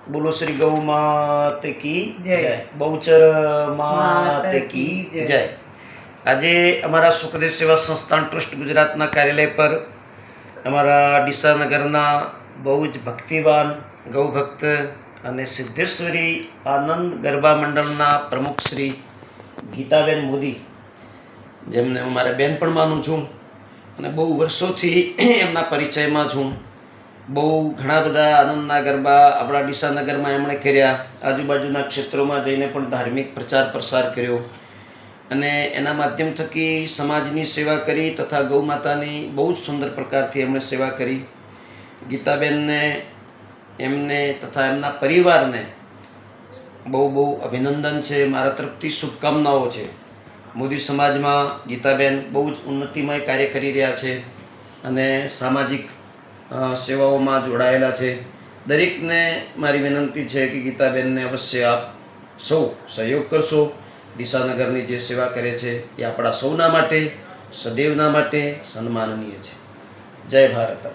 બોલો શ્રી ગૌ માત કી જય, બહુચર માત કી જય। આજે અમારા સુખદેવ સેવા સંસ્થાન ટ્રસ્ટ ગુજરાતના કાર્યાલય પર અમારા ડીસા નગરના બહુ જ ભક્તિવાન ગૌભક્ત અને સિદ્ધેશ્વરી આનંદ ગરબા મંડળના પ્રમુખ શ્રી ગીતાબેન મોદી, જેમને હું મારા બેન પણ માનું છું અને બહુ વર્ષોથી એમના પરિચયમાં છું। બહુ ઘણા બધા આનંદના ગરબા આપણા ડીસા નગરમાં એમણે કર્યા, આજુબાજુના ક્ષેત્રોમાં જઈને પણ ધાર્મિક પ્રચાર પ્રસાર કર્યો અને એના માધ્યમ થકી સમાજની સેવા કરી તથા ગૌ માતાની બહુ જ સુંદર પ્રકારથી એમણે સેવા કરી। ગીતાબેનને, એમને તથા એમના પરિવારને બહુ બહુ અભિનંદન છે, મારા તરફથી શુભકામનાઓ છે। મોદી સમાજમાં ગીતાબેન બહુ જ ઉન્નતિમય કાર્ય કરી રહ્યા છે અને સામાજિક સેવાઓમાં જોડાયેલા છે। દરેકને મારી વિનંતી છે કે ગીતાબેનને અવશ્ય આપ સૌ સહયોગ કરશો। ડીસાનગરની જે સેવા કરે છે એ આપણા સૌના માટે, સદૈવના માટે સન્માનનીય છે। જય ભારત।